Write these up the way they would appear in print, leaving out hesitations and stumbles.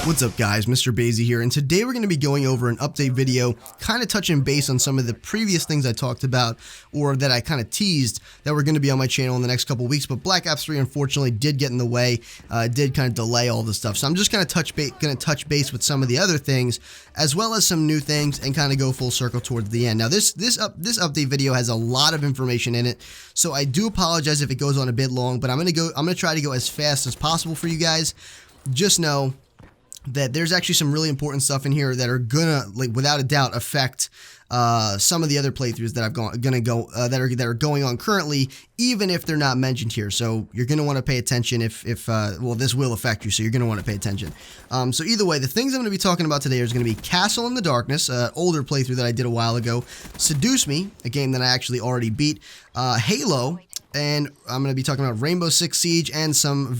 What's up guys, Mr. Basie here, and today we're going to be going over an update video, kind of touching base on some of the previous things I talked about, or that I kind of teased that were going to be on my channel in the next couple weeks, but Black Ops 3 unfortunately did get in the way, did kind of delay all this stuff, so I'm just going to touch base with some of the other things, as well as some new things, and kind of go full circle towards the end. Now this update video has a lot of information in it, so I do apologize if it goes on a bit long, but I'm going to try to go as fast as possible for you guys. Just know that there's actually some really important stuff in here that are gonna, like, without a doubt, affect some of the other playthroughs that that are going on currently, even if they're not mentioned here. So you're gonna want to pay attention well, this will affect you, so you're gonna want to pay attention. So either way, the things I'm gonna be talking about today is gonna be Castle in the Darkness, older playthrough that I did a while ago, Seduce Me, a game that I actually already beat, Halo, and I'm going to be talking about Rainbow Six Siege and some,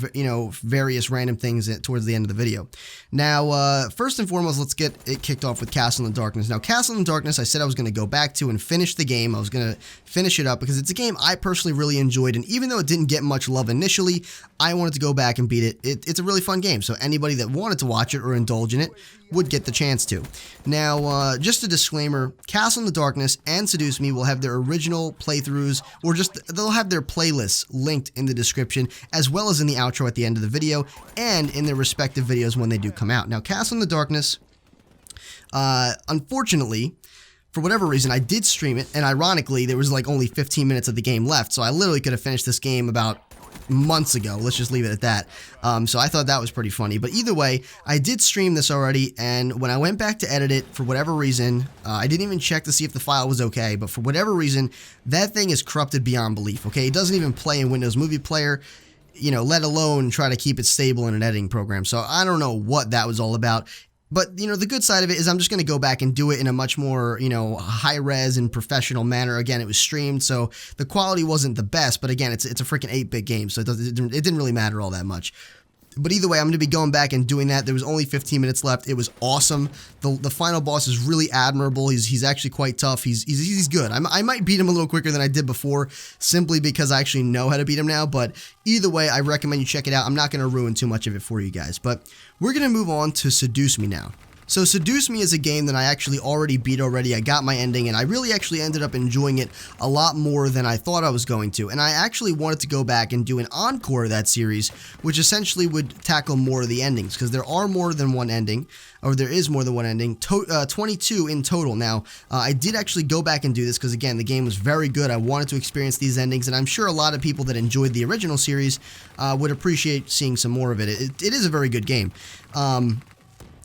various random things towards the end of the video. Now, first and foremost, let's get it kicked off with Castle in the Darkness. Now, Castle in the Darkness, I said I was going to go back to and finish the game. I was going to finish it up because it's a game I personally really enjoyed, and even though it didn't get much love initially, I wanted to go back and beat it. It's a really fun game, so anybody that wanted to watch it or indulge in it would get the chance to. Now, just a disclaimer, Castle in the Darkness and Seduce Me will have their original playthroughs, or they'll have their playlists linked in the description, as well as in the outro at the end of the video, and in their respective videos when they do come out. Now, Castle in the Darkness, unfortunately, for whatever reason, I did stream it, and ironically, there was like only 15 minutes of the game left, so I literally could have finished this game about months ago. Let's just leave it at that. So I thought that was pretty funny. But either way, I did stream this already, and when I went back to edit it, for whatever reason, I didn't even check to see if the file was okay, but for whatever reason, that thing is corrupted beyond belief, okay? It doesn't even play in Windows Movie Player, let alone try to keep it stable in an editing program. So I don't know what that was all about. But, the good side of it is I'm just going to go back and do it in a much more, high-res and professional manner. Again, it was streamed, so the quality wasn't the best, but again, it's a freaking 8-bit game, so it didn't really matter all that much. But either way, I'm going to be going back and doing that. There was only 15 minutes left. It was awesome. The final boss is really admirable. He's actually quite tough. He's good. I might beat him a little quicker than I did before, simply because I actually know how to beat him now. But either way, I recommend you check it out. I'm not going to ruin too much of it for you guys. But we're going to move on to Seduce Me now. So Seduce Me is a game that I actually already beat already. I got my ending, and I really actually ended up enjoying it a lot more than I thought I was going to. And I actually wanted to go back and do an encore of that series, which essentially would tackle more of the endings, because there are more than one ending, or there is more than one ending, 22 in total. Now, I did actually go back and do this because, again, the game was very good. I wanted to experience these endings, and I'm sure a lot of people that enjoyed the original series would appreciate seeing some more of it. It is a very good game.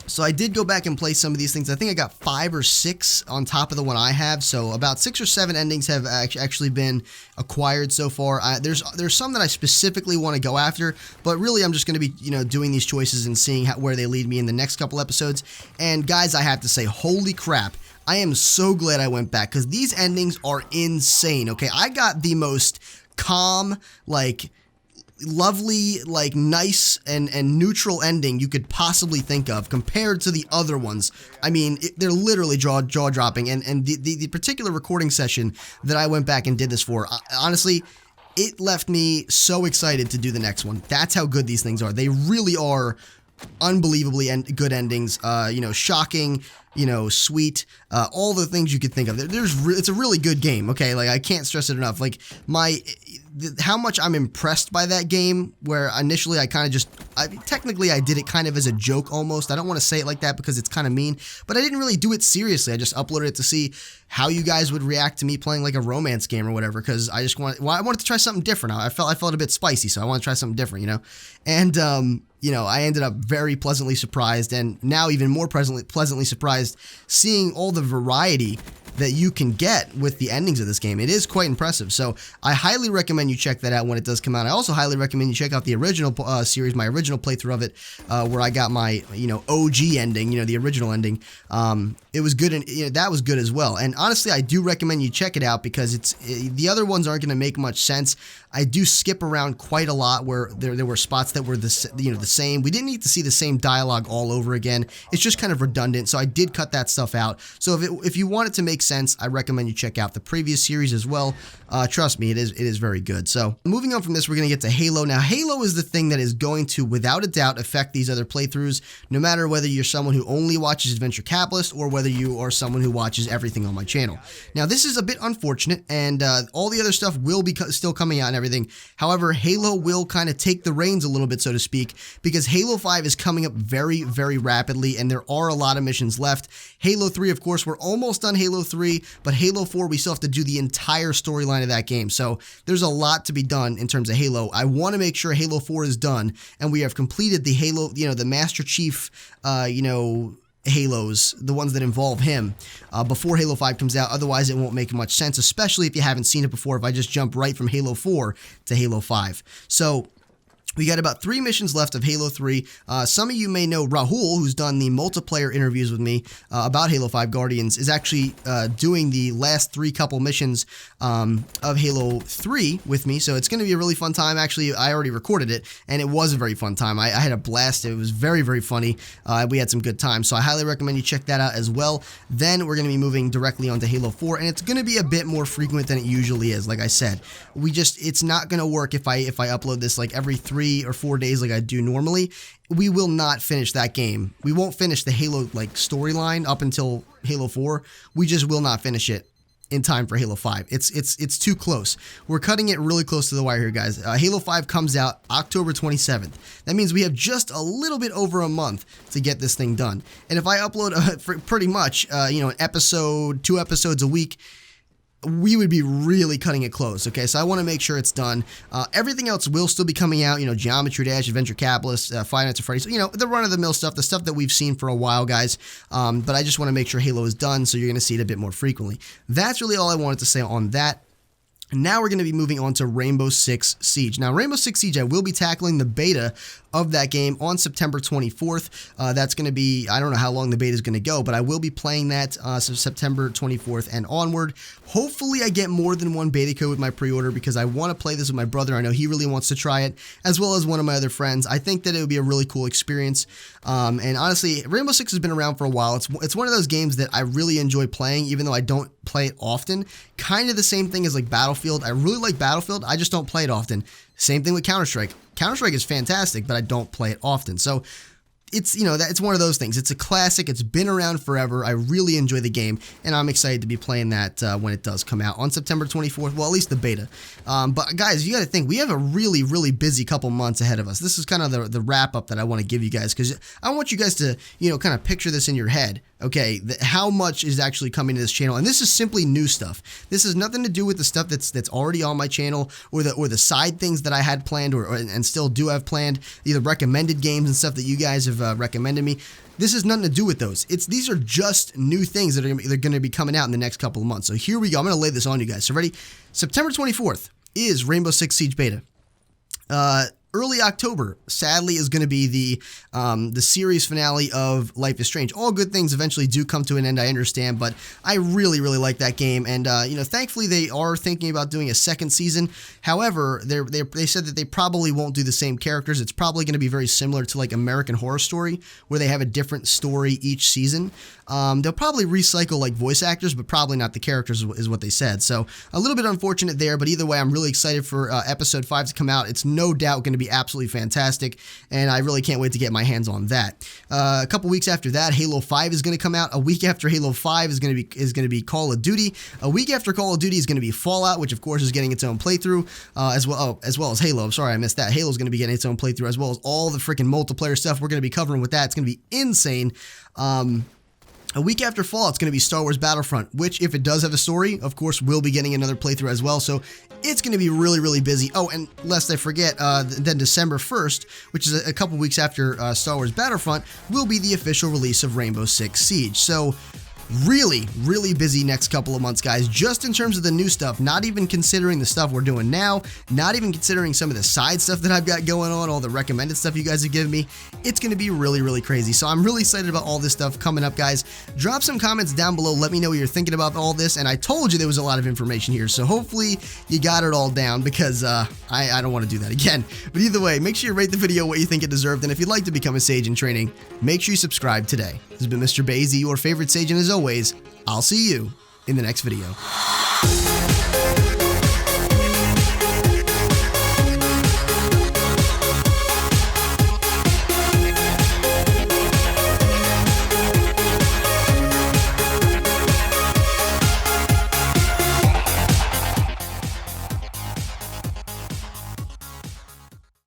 So I did go back and play some of these things. I think I got 5 or 6 on top of the one I have. So about 6 or 7 endings have actually been acquired so far. There's some that I specifically want to go after, but really I'm just going to be doing these choices and seeing where they lead me in the next couple episodes. And guys, I have to say, holy crap, I am so glad I went back, because these endings are insane. Okay, I got the most calm, lovely, nice and neutral ending you could possibly think of compared to the other ones. I mean, they're literally jaw-dropping, and the particular recording session that I went back and did this for, honestly, it left me so excited to do the next one. That's how good these things are. They really are unbelievably good endings, shocking, sweet, all the things you could think of. It's a really good game, okay? I can't stress it enough. How much I'm impressed by that game, where initially I kind of technically I did it kind of as a joke almost. I don't want to say it like that because it's kind of mean, but I didn't really do it seriously. I just uploaded it to see how you guys would react to me playing like a romance game or whatever, because I wanted to try something different. I felt a bit spicy, so I wanted to try something different, And, I ended up very pleasantly surprised, and now even more pleasantly surprised seeing all the variety that you can get with the endings of this game. It is quite impressive, so I highly recommend you check that out when it does come out. I also highly recommend you check out the original series, my original playthrough of it, where I got my, OG ending, the original ending. It was good, and that was good as well. And honestly, I do recommend you check it out, because the other ones aren't going to make much sense. I do skip around quite a lot where there were spots that were the same. We didn't need to see the same dialogue all over again. It's just kind of redundant, so I did cut that stuff out. So if you want it to make makes sense, I recommend you check out the previous series as well. Trust me, it is very good. So moving on from this, we're going to get to Halo. Now, Halo is the thing that is going to, without a doubt, affect these other playthroughs, no matter whether you're someone who only watches Adventure Capitalist or whether you are someone who watches everything on my channel. Now, this is a bit unfortunate, and all the other stuff will be still coming out and everything. However, Halo will kind of take the reins a little bit, so to speak, because Halo 5 is coming up very, very rapidly, and there are a lot of missions left. Halo 3, of course, we're almost done Halo 3, but Halo 4, we still have to do the entire storyline of that game. So there's a lot to be done in terms of Halo. I want to make sure Halo 4 is done, and we have completed the Halo, the Master Chief, Halos, the ones that involve him, before Halo 5 comes out. Otherwise, it won't make much sense, especially if you haven't seen it before, if I just jump right from Halo 4 to Halo 5. So we got about 3 missions left of Halo 3. Some of you may know Rahul, who's done the multiplayer interviews with me about Halo 5 Guardians, is actually doing the last 3 couple missions of Halo 3 with me. So it's going to be a really fun time. Actually, I already recorded it, and it was a very fun time. I had a blast. It was very, very funny. We had some good times. So I highly recommend you check that out as well. Then we're going to be moving directly onto Halo 4, and it's going to be a bit more frequent than it usually is. Like I said, it's not going to work if I upload this like every 3 or 4 days like I do normally. We will not finish that game. We won't finish the Halo like storyline up until Halo 4. We just will not finish it in time for Halo 5. It's too close. We're cutting it really close to the wire here, guys. Halo 5 comes out October 27th. That means we have just a little bit over a month to get this thing done. And if I upload pretty much, an episode, 2 episodes a week, we would be really cutting it close, okay? So I want to make sure it's done. Everything else will still be coming out, Geometry Dash, Adventure Capitalist, Five Nights at Freddy's, the run-of-the-mill stuff, the stuff that we've seen for a while, guys. But I just want to make sure Halo is done, so you're going to see it a bit more frequently. That's really all I wanted to say on that. Now we're going to be moving on to Rainbow Six Siege. Now, Rainbow Six Siege, I will be tackling the beta of that game on September 24th. That's going to be, I don't know how long the beta is going to go, but I will be playing that September 24th and onward. Hopefully, I get more than 1 beta code with my pre-order because I want to play this with my brother. I know he really wants to try it, as well as one of my other friends. I think that it would be a really cool experience. And honestly, Rainbow Six has been around for a while. It's one of those games that I really enjoy playing, even though I don't play it often. Kind of the same thing as like Battlefield. I really like Battlefield. I just don't play it often. Same thing with Counter-Strike. Counter-Strike is fantastic, but I don't play it often. So it's, it's one of those things. It's a classic. It's been around forever. I really enjoy the game, and I'm excited to be playing that when it does come out on September 24th. Well, at least the beta. But guys, you got to think, we have a really, really busy couple months ahead of us. This is kind of the wrap-up that I want to give you guys, because I want you guys to, kind of picture this in your head. Okay, how much is actually coming to this channel? And this is simply new stuff. This has nothing to do with the stuff that's already on my channel, or the side things that I had planned and still do have planned, either recommended games and stuff that you guys have recommended me. This has nothing to do with those. These are just new things that are going to be coming out in the next couple of months. So here we go. I'm going to lay this on you guys. So ready? September 24th is Rainbow Six Siege beta. Early October, sadly, is going to be the series finale of Life is Strange. All good things eventually do come to an end, I understand, but I really, really like that game, and thankfully they are thinking about doing a second season. However, they said that they probably won't do the same characters. It's probably going to be very similar to like American Horror Story, where they have a different story each season. They'll probably recycle like voice actors, but probably not the characters, is what they said. So a little bit unfortunate there, but either way, I'm really excited for episode 5 to come out. It's no doubt going to be absolutely fantastic, and I really can't wait to get my hands on that. A couple weeks after that, Halo 5 is going to come out. A week after Halo 5 is going to be Call of Duty. A week after Call of Duty is going to be Fallout, which of course is getting its own playthrough, as well as Halo. I'm sorry I missed that. Halo is going to be getting its own playthrough, as well as all the freaking multiplayer stuff we're going to be covering with that. It's going to be insane. A week after Fall, it's going to be Star Wars Battlefront, which, if it does have a story, of course, we'll be getting another playthrough as well. So it's going to be really, really busy. Oh, and lest I forget, then December 1st, which is a couple weeks after Star Wars Battlefront, will be the official release of Rainbow Six Siege. So really, really busy next couple of months, guys, just in terms of the new stuff, not even considering the stuff we're doing now, not even considering some of the side stuff that I've got going on, all the recommended stuff you guys have given me. It's going to be really, really crazy. So I'm really excited about all this stuff coming up, guys. Drop some comments down below. Let me know what you're thinking about all this. And I told you there was a lot of information here, so hopefully you got it all down, because I don't want to do that again. But either way, make sure you rate the video what you think it deserved. And if you'd like to become a Sage in training, make sure you subscribe today. This has been Mr. Bazy, your favorite Sage, and as always, I'll see you in the next video.